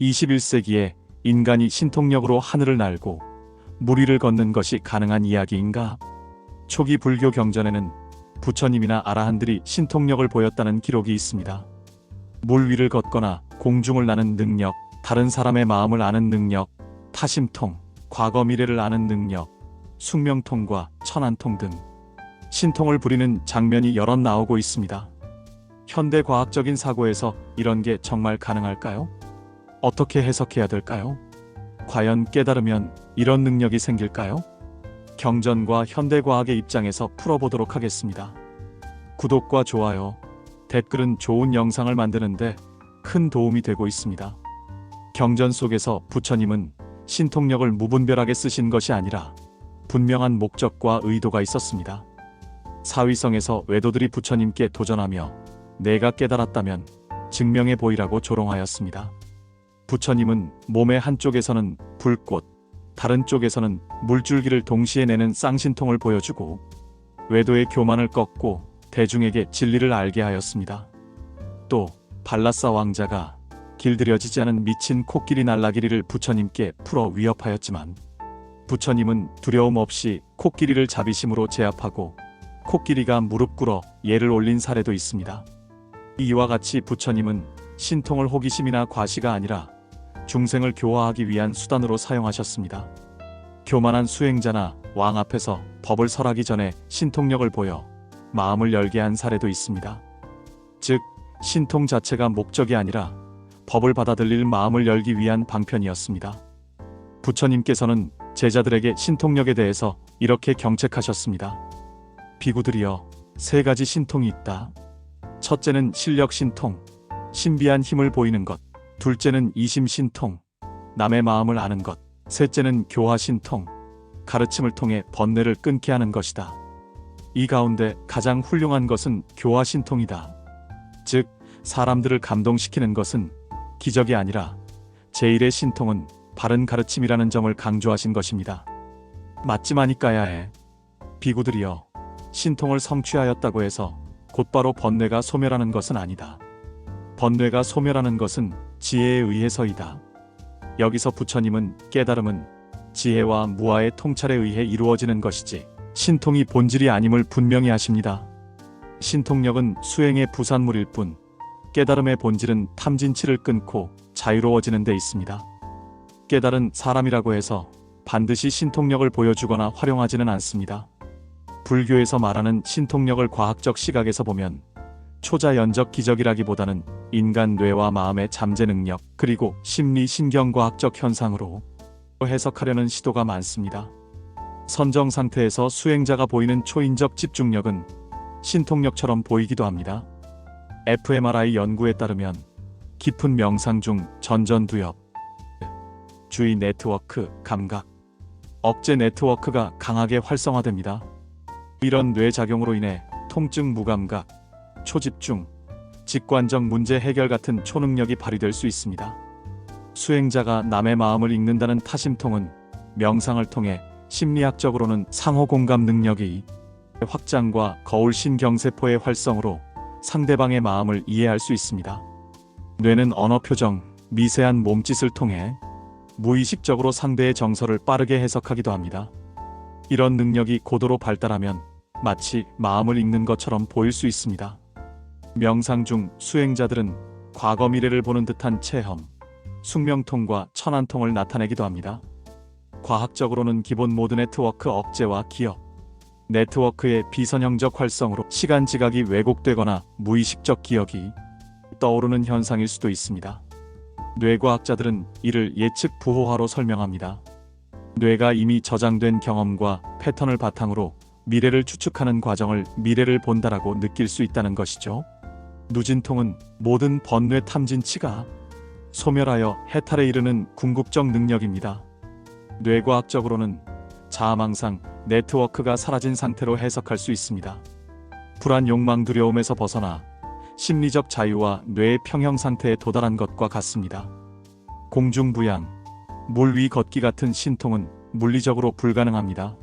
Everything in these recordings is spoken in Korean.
21세기에 인간이 신통력으로 하늘을 날고 물 위를 걷는 것이 가능한 이야기인가? 초기 불교 경전에는 부처님이나 아라한들이 신통력을 보였다는 기록이 있습니다. 물 위를 걷거나 공중을 나는 능력, 다른 사람의 마음을 아는 능력, 타심통, 과거 미래를 아는 능력, 숙명통과 천안통 등 신통을 부리는 장면이 여럿 나오고 있습니다. 현대 과학적인 사고에서 이런 게 정말 가능할까요? 어떻게 해석해야 될까요? 과연 깨달으면 이런 능력이 생길까요? 경전과 현대과학의 입장에서 풀어보도록 하겠습니다. 구독과 좋아요, 댓글은 좋은 영상을 만드는데 큰 도움이 되고 있습니다. 경전 속에서 부처님은 신통력을 무분별하게 쓰신 것이 아니라 분명한 목적과 의도가 있었습니다. 사위성에서 외도들이 부처님께 도전하며 내가 깨달았다면 증명해 보이라고 조롱하였습니다. 부처님은 몸의 한쪽에서는 불꽃, 다른 쪽에서는 물줄기를 동시에 내는 쌍신통을 보여주고 외도의 교만을 꺾고 대중에게 진리를 알게 하였습니다. 또 발라사 왕자가 길들여지지 않은 미친 코끼리 날라기리를 부처님께 풀어 위협하였지만 부처님은 두려움 없이 코끼리를 자비심으로 제압하고 코끼리가 무릎 꿇어 예를 올린 사례도 있습니다. 이와 같이 부처님은 신통을 호기심이나 과시가 아니라 중생을 교화하기 위한 수단으로 사용하셨습니다. 교만한 수행자나 왕 앞에서 법을 설하기 전에 신통력을 보여 마음을 열게 한 사례도 있습니다. 즉, 신통 자체가 목적이 아니라 법을 받아들일 마음을 열기 위한 방편이었습니다. 부처님께서는 제자들에게 신통력에 대해서 이렇게 경책하셨습니다. 비구들이여, 세 가지 신통이 있다. 첫째는 실력 신통, 신비한 힘을 보이는 것. 둘째는 이심 신통, 남의 마음을 아는 것. 셋째는 교화 신통, 가르침을 통해 번뇌를 끊게 하는 것이다. 이 가운데 가장 훌륭한 것은 교화 신통이다. 즉, 사람들을 감동시키는 것은 기적이 아니라 제1의 신통은 바른 가르침이라는 점을 강조하신 것입니다. 맞지만이 까야 해. 비구들이여, 신통을 성취하였다고 해서 곧바로 번뇌가 소멸하는 것은 아니다. 번뇌가 소멸하는 것은 지혜에 의해서이다. 여기서 부처님은 깨달음은 지혜와 무아의 통찰에 의해 이루어지는 것이지 신통이 본질이 아님을 분명히 하십니다. 신통력은 수행의 부산물일 뿐 깨달음의 본질은 탐진치를 끊고 자유로워지는 데 있습니다. 깨달은 사람이라고 해서 반드시 신통력을 보여주거나 활용하지는 않습니다. 불교에서 말하는 신통력을 과학적 시각에서 보면 초자연적 기적이라기보다는 인간 뇌와 마음의 잠재 능력 그리고 심리 신경과학적 현상으로 해석하려는 시도가 많습니다. 선정 상태에서 수행자가 보이는 초인적 집중력은 신통력처럼 보이기도 합니다. fMRI 연구에 따르면 깊은 명상 중 전전두엽, 주의 네트워크, 감각, 억제 네트워크가 강하게 활성화됩니다. 이런 뇌작용으로 인해 통증 무감각, 초집중, 직관적 문제 해결 같은 초능력이 발휘될 수 있습니다. 수행자가 남의 마음을 읽는다는 타심통은 명상을 통해 심리학적으로는 상호공감 능력의 확장과 거울 신경세포의 활성으로 상대방의 마음을 이해할 수 있습니다. 뇌는 언어 표정, 미세한 몸짓을 통해 무의식적으로 상대의 정서를 빠르게 해석하기도 합니다. 이런 능력이 고도로 발달하면 마치 마음을 읽는 것처럼 보일 수 있습니다. 명상 중 수행자들은 과거 미래를 보는 듯한 체험, 숙명통과 천안통을 나타내기도 합니다. 과학적으로는 기본 모드 네트워크 억제와 기억, 네트워크의 비선형적 활성으로 시간 지각이 왜곡되거나 무의식적 기억이 떠오르는 현상일 수도 있습니다. 뇌과학자들은 이를 예측 부호화로 설명합니다. 뇌가 이미 저장된 경험과 패턴을 바탕으로 미래를 추측하는 과정을 미래를 본다라고 느낄 수 있다는 것이죠. 누진통은 모든 번뇌 탐진치가 소멸하여 해탈에 이르는 궁극적 능력입니다. 뇌과학적으로는 자아망상, 네트워크가 사라진 상태로 해석할 수 있습니다. 불안, 욕망, 두려움에서 벗어나 심리적 자유와 뇌의 평형 상태에 도달한 것과 같습니다. 공중부양, 물 위 걷기 같은 신통은 물리적으로 불가능합니다.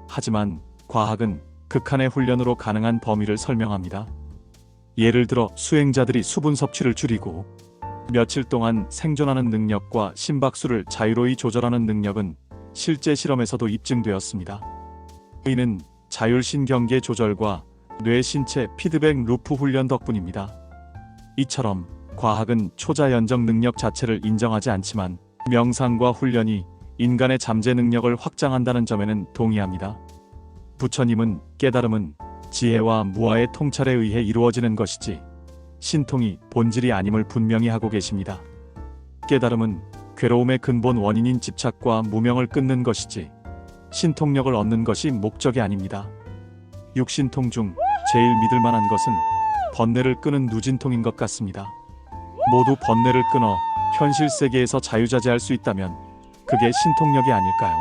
하지만 과학은 극한의 훈련으로 가능한 범위를 설명합니다. 예를 들어 수행자들이 수분 섭취를 줄이고 며칠 동안 생존하는 능력과 심박수를 자유로이 조절하는 능력은 실제 실험에서도 입증되었습니다. 이는 자율신경계 조절과 뇌 신체 피드백 루프 훈련 덕분입니다. 이처럼 과학은 초자연적 능력 자체를 인정하지 않지만 명상과 훈련이 인간의 잠재 능력을 확장한다는 점에는 동의합니다. 부처님은 깨달음은 지혜와 무아의 통찰에 의해 이루어지는 것이지 신통이 본질이 아님을 분명히 하고 계십니다. 깨달음은 괴로움의 근본 원인인 집착과 무명을 끊는 것이지 신통력을 얻는 것이 목적이 아닙니다. 육신통 중 제일 믿을 만한 것은 번뇌를 끄는 누진통인 것 같습니다. 모두 번뇌를 끊어 현실 세계에서 자유자재할 수 있다면 그게 신통력이 아닐까요?